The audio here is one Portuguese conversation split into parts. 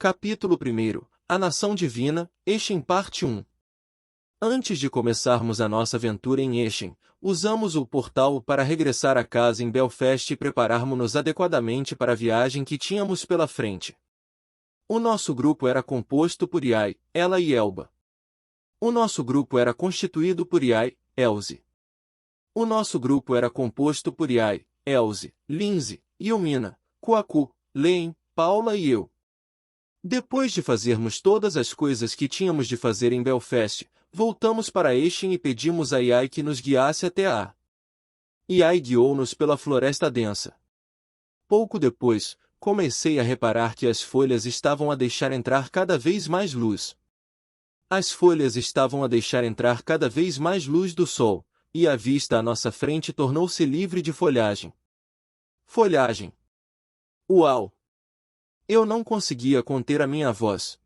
Capítulo 1. A Nação Divina, Eshem Parte 1. Antes de começarmos a nossa aventura em Eshem, usamos o portal para regressar a casa em Belfast e prepararmos-nos adequadamente para a viagem que tínhamos pela frente. O nosso grupo era composto por Iai, Ela e Elba. O nosso grupo era constituído por Iai, Elze. O nosso grupo era composto por Iai, Elze, Lindsay, Yumina, Kwaku, Len, Paula e eu. Depois de fazermos todas as coisas que tínhamos de fazer em Belfast, voltamos para Eshem e pedimos a Iai que nos guiasse até a. Iai guiou-nos pela floresta densa. Pouco depois, comecei a reparar que as folhas estavam a deixar entrar cada vez mais luz. As folhas estavam a deixar entrar cada vez mais luz do sol, e a vista à nossa frente tornou-se livre de folhagem. Folhagem! Uau! Eu não conseguia conter a minha voz.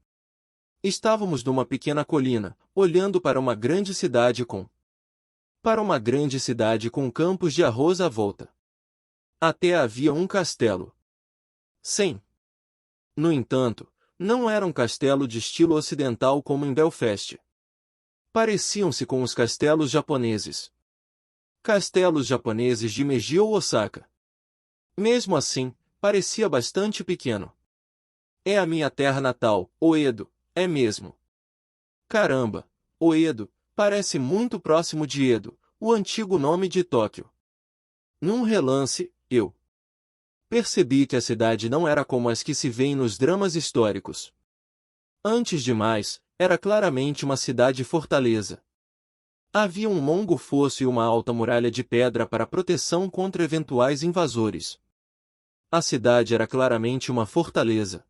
Estávamos numa pequena colina, olhando para uma grande cidade com campos de arroz à volta. Até havia um castelo. Sim. No entanto, não era um castelo de estilo ocidental como em Belfast. Pareciam-se com os castelos japoneses. Castelos japoneses de Meiji ou Osaka. Mesmo assim, parecia bastante pequeno. É a minha terra natal, Oedo, é mesmo. Caramba, Oedo, parece muito próximo de Edo, o antigo nome de Tóquio. Num relance, eu percebi que a cidade não era como as que se vêem nos dramas históricos. Antes de mais, era claramente uma cidade-fortaleza. Havia um longo fosso e uma alta muralha de pedra para proteção contra eventuais invasores. A cidade era claramente uma fortaleza.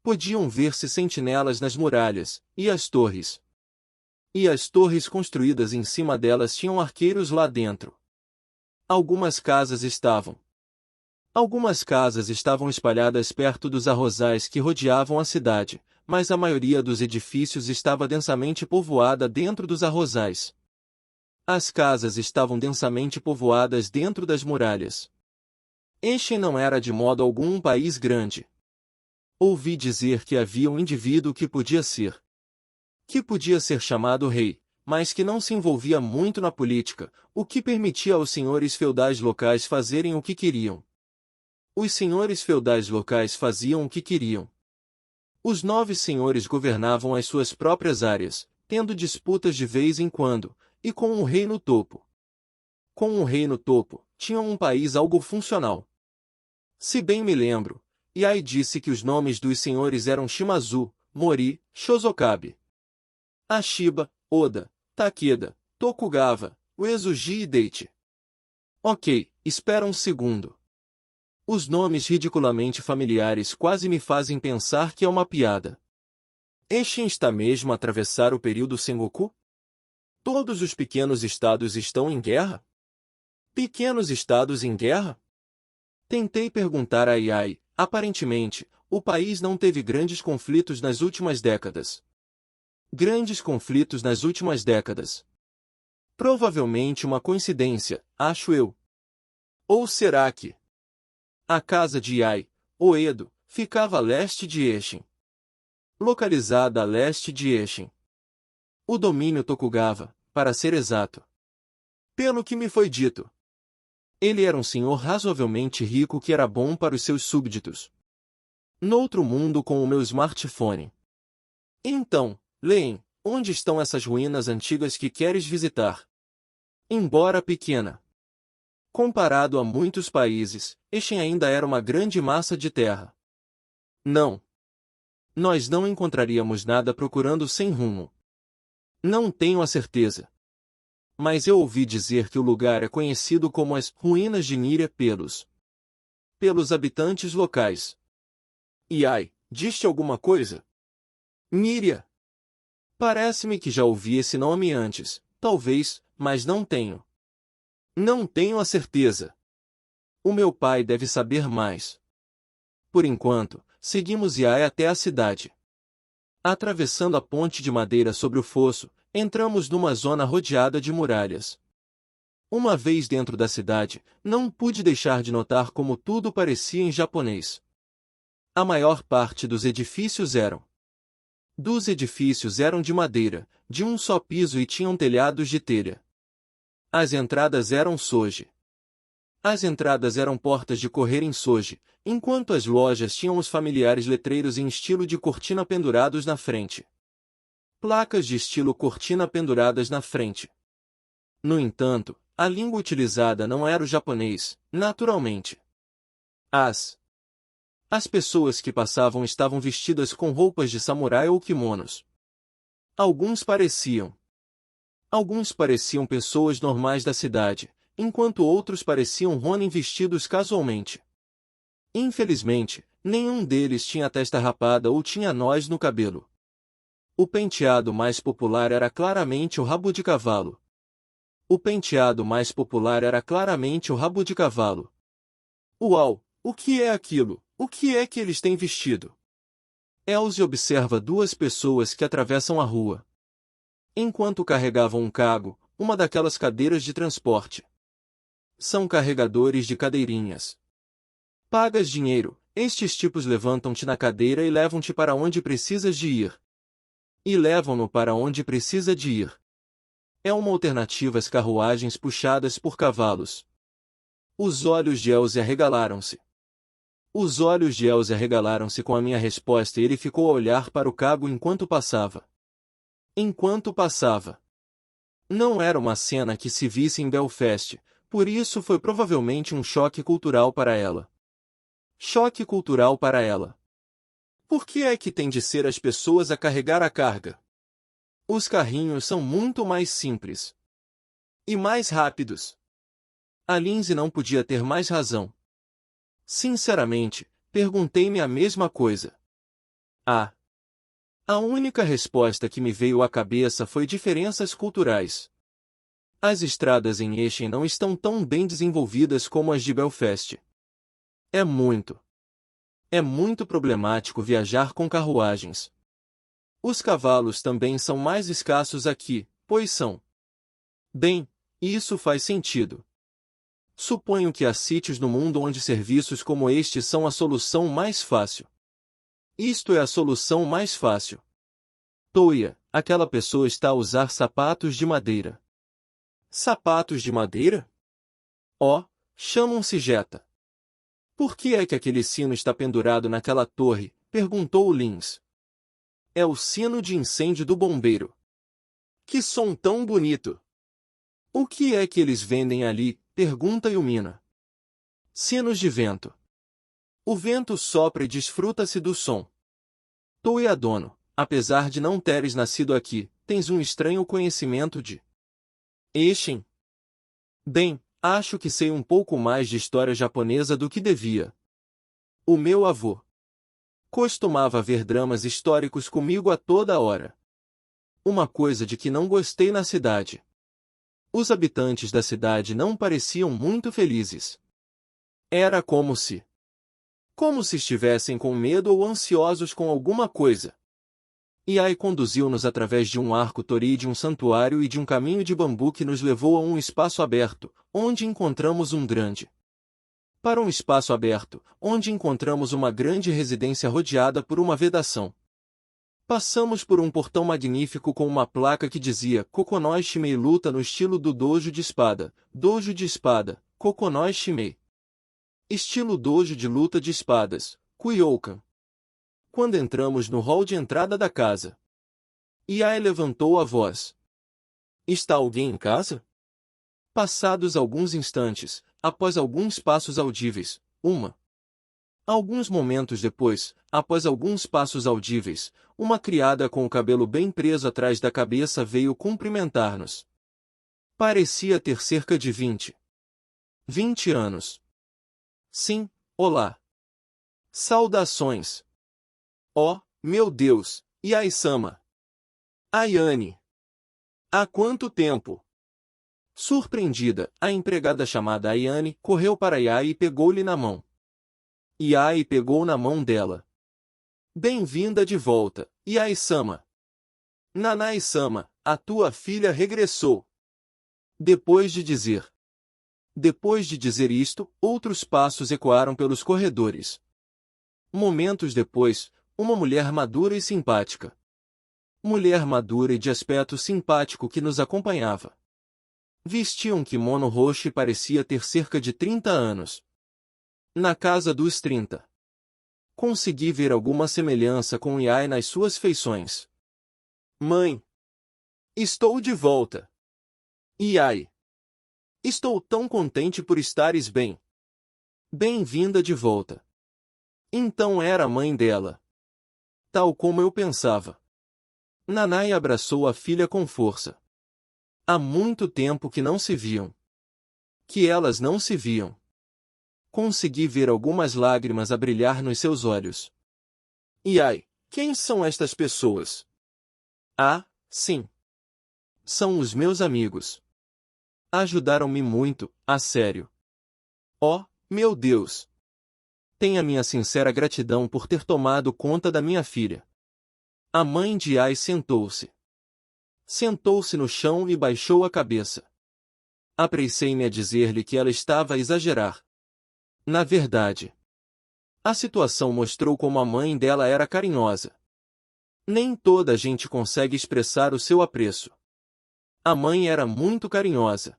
Podiam ver-se sentinelas nas muralhas, e as torres. E as torres construídas em cima delas tinham arqueiros lá dentro. Algumas casas estavam espalhadas perto dos arrozais que rodeavam a cidade, mas a maioria dos edifícios estava densamente povoada dentro dos arrozais. As casas estavam densamente povoadas dentro das muralhas. Eshem não era de modo algum um país grande. Ouvi dizer que havia um indivíduo que podia ser chamado rei, mas que não se envolvia muito na política, o que permitia aos senhores feudais locais fazerem o que queriam. Os senhores feudais locais faziam o que queriam. Os 9 senhores governavam as suas próprias áreas, tendo disputas de vez em quando, e com um rei no topo. Com um rei no topo, tinham um país algo funcional. Se bem me lembro, Iai disse que os nomes dos senhores eram Shimazu, Mori, Shozokabe, Ashiba, Oda, Takeda, Tokugawa, Uesugi e Daichi. Ok, espera um segundo. Os nomes ridiculamente familiares quase me fazem pensar que é uma piada. Eshem está mesmo a atravessar o período Sengoku? Todos os pequenos estados estão em guerra? Pequenos estados em guerra? Tentei perguntar a Iai. Aparentemente, o país não teve grandes conflitos nas últimas décadas. Grandes conflitos nas últimas décadas. Provavelmente uma coincidência, acho eu. Ou será que a casa de Iai, Oedo, ficava a leste de Eshem? Localizada a leste de Eshem. O domínio Tokugawa, para ser exato. Pelo que me foi dito, ele era um senhor razoavelmente rico que era bom para os seus súbditos. Noutro mundo com o meu smartphone. Então, Len, onde estão essas ruínas antigas que queres visitar? Embora pequena. Comparado a muitos países, Eshem ainda era uma grande massa de terra. Não. Nós não encontraríamos nada procurando sem rumo. Não tenho a certeza. Mas eu ouvi dizer que o lugar é conhecido como as Ruínas de Níria pelos habitantes locais. Iai, diz-te alguma coisa? Níria. Parece-me que já ouvi esse nome antes, talvez, mas não tenho. Não tenho a certeza. O meu pai deve saber mais. Por enquanto, seguimos Iai até a cidade. Atravessando a ponte de madeira sobre o fosso, entramos numa zona rodeada de muralhas. Uma vez dentro da cidade, não pude deixar de notar como tudo parecia em japonês. A maior parte dos edifícios eram de madeira, de um só piso e tinham telhados de telha. As entradas eram soje. As entradas eram portas de correr em soje, enquanto as lojas tinham os familiares letreiros em estilo de cortina pendurados na frente. Placas de estilo cortina penduradas na frente. No entanto, a língua utilizada não era o japonês, naturalmente. As pessoas que passavam estavam vestidas com roupas de samurai ou kimonos. Alguns pareciam pessoas normais da cidade, enquanto outros pareciam Ronin vestidos casualmente. Infelizmente, nenhum deles tinha a testa rapada ou tinha nós no cabelo. O penteado mais popular era claramente o rabo de cavalo. Uau! O que é aquilo? O que é que eles têm vestido? Elze observa duas pessoas que atravessam a rua. Enquanto carregavam um cago, uma daquelas cadeiras de transporte. São carregadores de cadeirinhas. Pagas dinheiro, estes tipos levantam-te na cadeira e levam-te para onde precisas de ir. E levam-no para onde precisa de ir. É uma alternativa às carruagens puxadas por cavalos. Os olhos de Elze arregalaram-se. Com a minha resposta e ele ficou a olhar para o cago enquanto passava. Não era uma cena que se visse em Belfast, por isso foi provavelmente um choque cultural para ela. Por que é que tem de ser as pessoas a carregar a carga? Os carrinhos são muito mais simples. E mais rápidos. A Lindsay não podia ter mais razão. Sinceramente, perguntei-me a mesma coisa. A única resposta que me veio à cabeça foi diferenças culturais. As estradas em Eshen não estão tão bem desenvolvidas como as de Belfast. É muito problemático viajar com carruagens. Os cavalos também são mais escassos aqui, pois são. Bem, isso faz sentido. Suponho que há sítios no mundo onde serviços como este são a solução mais fácil. Isto é a solução mais fácil. Toya, aquela pessoa está a usar sapatos de madeira. Sapatos de madeira? Oh, chamam-se Jetta. Por que é que aquele sino está pendurado naquela torre? Perguntou Lins. É o sino de incêndio do bombeiro. Que som tão bonito! O que é que eles vendem ali? Pergunta Yumina. Sinos de vento. O vento sopra e desfruta-se do som. Toya dono, apesar de não teres nascido aqui, tens um estranho conhecimento de Eshen. Bem, acho que sei um pouco mais de história japonesa do que devia. O meu avô costumava ver dramas históricos comigo a toda hora. Uma coisa de que não gostei na cidade. Os habitantes da cidade não pareciam muito felizes. Era como se estivessem com medo ou ansiosos com alguma coisa. Iai conduziu-nos através de um arco tori de um santuário e de um caminho de bambu que nos levou a um espaço aberto, onde encontramos uma grande residência rodeada por uma vedação. Passamos por um portão magnífico com uma placa que dizia Kokonoi Shimei luta no estilo do dojo de espada, Kokonoi Shimei. Estilo dojo de luta de espadas, Kuyokan. Quando entramos no hall de entrada da casa, Iai levantou a voz. Está alguém em casa? Passados alguns instantes, após alguns passos audíveis, Alguns momentos depois, após alguns passos audíveis, uma criada com o cabelo bem preso atrás da cabeça veio cumprimentar-nos. Parecia ter cerca de 20 anos. Sim, olá. Saudações. Oh, meu Deus, Iai-sama. Ayane. Há quanto tempo? Surpreendida, a empregada chamada Ayane correu para Iai e pegou-lhe na mão. Iai pegou na mão dela. Bem-vinda de volta, Iai-sama. Nanai-sama, a tua filha regressou. Depois de dizer isto, outros passos ecoaram pelos corredores. Momentos depois, uma mulher madura e simpática. Mulher madura e de aspecto simpático que nos acompanhava. Vestia um kimono roxo e parecia ter cerca de 30 anos. Na casa dos 30. Consegui ver alguma semelhança com Yai nas suas feições. Mãe! Estou de volta! Yai! Estou tão contente por estares bem. Bem-vinda de volta. Então era a mãe dela. Tal como eu pensava. Nanai abraçou a filha com força. Há muito tempo que não se viam. Que elas não se viam. Consegui ver algumas lágrimas a brilhar nos seus olhos. Yai, quem são estas pessoas? Ah, sim. São os meus amigos. Ajudaram-me muito, a sério. Oh, meu Deus! Tenha minha sincera gratidão por ter tomado conta da minha filha. A mãe de Yai sentou-se. Sentou-se no chão e baixou a cabeça. Apressei-me a dizer-lhe que ela estava a exagerar. Na verdade, a situação mostrou como a mãe dela era carinhosa. Nem toda a gente consegue expressar o seu apreço. A mãe era muito carinhosa.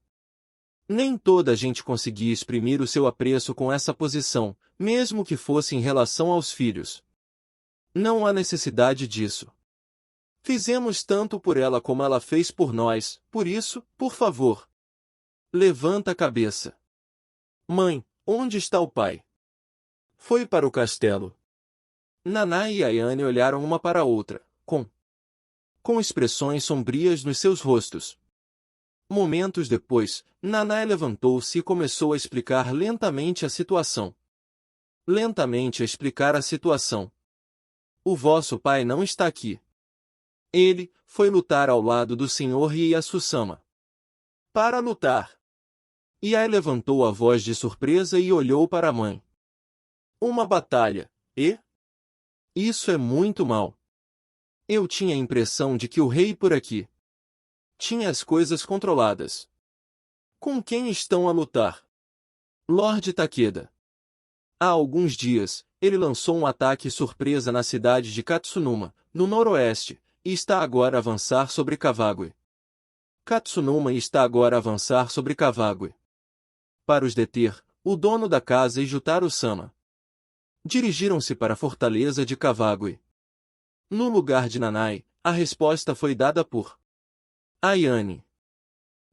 Nem toda a gente conseguia exprimir o seu apreço com essa posição, mesmo que fosse em relação aos filhos. Não há necessidade disso. Fizemos tanto por ela como ela fez por nós, por isso, por favor. Levanta a cabeça. Mãe, onde está o pai? Foi para o castelo. Naná e Ayane olharam uma para a outra, com expressões sombrias nos seus rostos. Momentos depois, Naná levantou-se e começou a explicar lentamente a situação. Lentamente a explicar a situação. O vosso pai não está aqui. Ele foi lutar ao lado do Sr. Ieyasu-sama. Para lutar. Yai levantou a voz de surpresa e olhou para a mãe. Uma batalha, e? Isso é muito mal. Eu tinha a impressão de que o rei por aqui tinha as coisas controladas. Com quem estão a lutar? Lord Takeda. Há alguns dias, ele lançou um ataque surpresa na cidade de Katsunuma, no noroeste, e está agora a avançar sobre Kawagoe. Katsunuma está agora a avançar sobre Kawagoe. Para os deter, o dono da casa e Jutaro-sama dirigiram-se para a fortaleza de Kawagoe. No lugar de Nanai, a resposta foi dada por Ayane.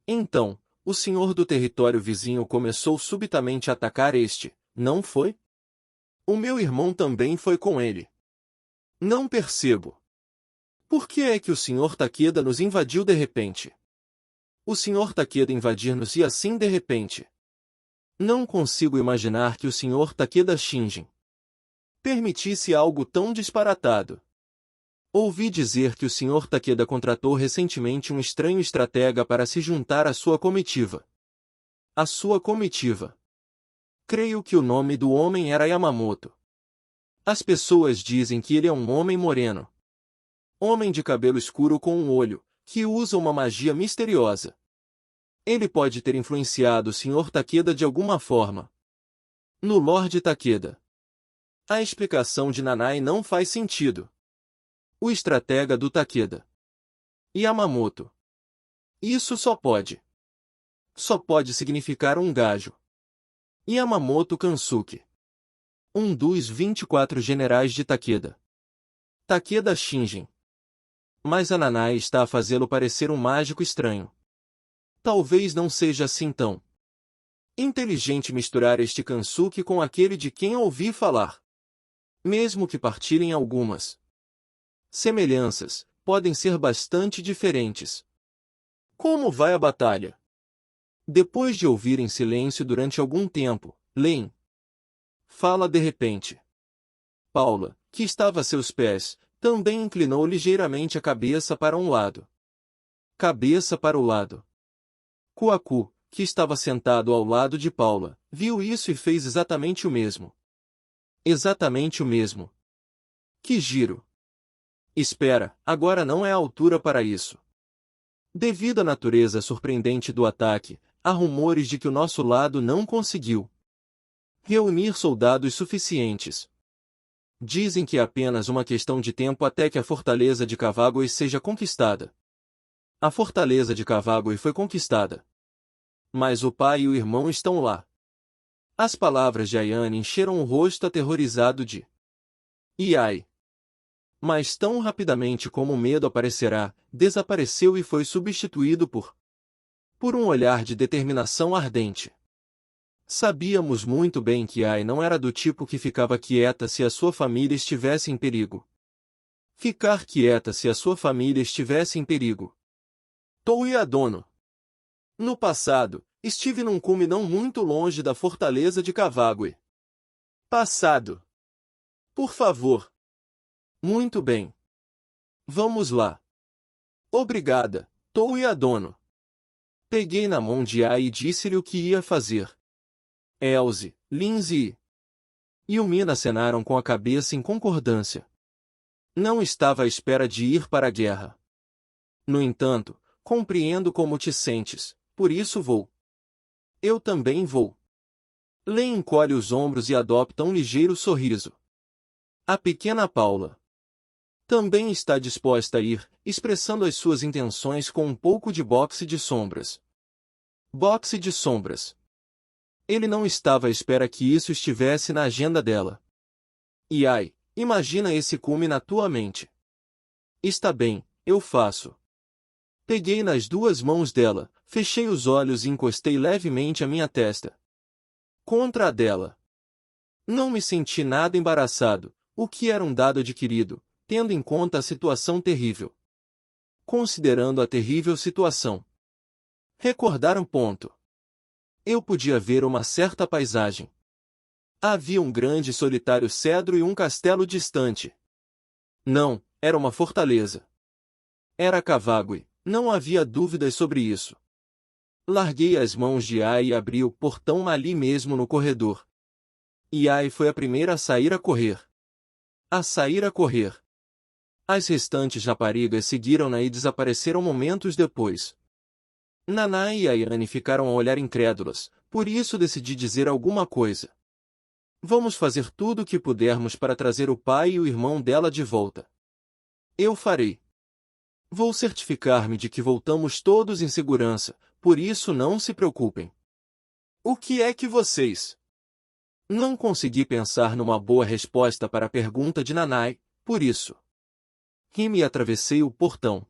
Então, o senhor do território vizinho começou subitamente a atacar este, não foi? O meu irmão também foi com ele. Não percebo. Por que é que o Sr. Takeda nos invadiu de repente? O Sr. Takeda invadir-nos e assim de repente. Não consigo imaginar que o Sr. Takeda Shinjin permitisse algo tão disparatado. Ouvi dizer que o Sr. Takeda contratou recentemente um estranho estratega para se juntar à sua comitiva. A sua comitiva. Creio que o nome do homem era Yamamoto. As pessoas dizem que ele é um homem moreno. Homem de cabelo escuro com um olho, que usa uma magia misteriosa. Ele pode ter influenciado o Sr. Takeda de alguma forma. No Lord Takeda. A explicação de Nanai não faz sentido. O estratega do Takeda. Yamamoto. Isso só pode significar um gajo. Yamamoto Kansuke. Um dos 24 generais de Takeda. Takeda Shinjin. Mas a Nanai está a fazê-lo parecer um mágico estranho. Talvez não seja assim tão inteligente misturar este Kansuke com aquele de quem ouvi falar. Mesmo que partilhem algumas semelhanças, podem ser bastante diferentes. Como vai a batalha? Depois de ouvir em silêncio durante algum tempo, Len fala de repente. Paula, que estava a seus pés, também inclinou ligeiramente a cabeça para um lado. Cabeça para o lado. Kuaku, que estava sentado ao lado de Paula, viu isso e fez exatamente o mesmo. Exatamente o mesmo. Que giro! Espera, agora não é a altura para isso. Devido à natureza surpreendente do ataque, há rumores de que o nosso lado não conseguiu reunir soldados suficientes. Dizem que é apenas uma questão de tempo até que a fortaleza de Cavagoy seja conquistada. A fortaleza de Cavagoy foi conquistada. Mas o pai e o irmão estão lá. As palavras de Ayane encheram o rosto aterrorizado de Iai. Mas tão rapidamente como o medo aparecerá, desapareceu e foi substituído por um olhar de determinação ardente. Sabíamos muito bem que Ai não era do tipo que ficava quieta se a sua família estivesse em perigo. Ficar quieta se a sua família estivesse em perigo. Touyadono. No passado, estive num cume não muito longe da fortaleza de Cavagoy. Passado. Por favor. Muito bem. Vamos lá. Obrigada, Touyadono. Peguei na mão de Ai e disse-lhe o que ia fazer. Elze, Lindsay e Yumina acenaram com a cabeça em concordância. Não estava à espera de ir para a guerra. No entanto, compreendo como te sentes, por isso vou. Eu também vou. Lê encolhe os ombros e adopta um ligeiro sorriso. A pequena Paula também está disposta a ir, expressando as suas intenções com um pouco de boxe de sombras. Boxe de sombras. Ele não estava à espera que isso estivesse na agenda dela. E ai, imagina esse cume na tua mente. Está bem, eu faço. Peguei nas duas mãos dela, fechei os olhos e encostei levemente a minha testa contra a dela. Não me senti nada embaraçado, o que era um dado adquirido, tendo em conta a situação terrível. Considerando a terrível situação. Recordar um ponto. Eu podia ver uma certa paisagem. Havia um grande e solitário cedro e um castelo distante. Não, era uma fortaleza. Era Cavagoy, não havia dúvidas sobre isso. Larguei as mãos de Ai e abri o portão ali mesmo no corredor. E Ai foi a primeira a sair a correr. A sair a correr. As restantes raparigas seguiram-na e desapareceram momentos depois. Naná e Ayane ficaram a olhar incrédulas, por isso decidi dizer alguma coisa. Vamos fazer tudo o que pudermos para trazer o pai e o irmão dela de volta. Eu farei. Vou certificar-me de que voltamos todos em segurança, por isso não se preocupem. O que é que vocês? Não consegui pensar numa boa resposta para a pergunta de Nanai, por isso. Rime e atravessei o portão.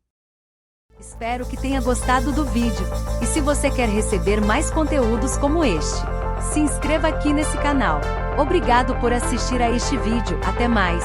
Espero que tenha gostado do vídeo. E se você quer receber mais conteúdos como este, se inscreva aqui nesse canal. Obrigado por assistir a este vídeo. Até mais.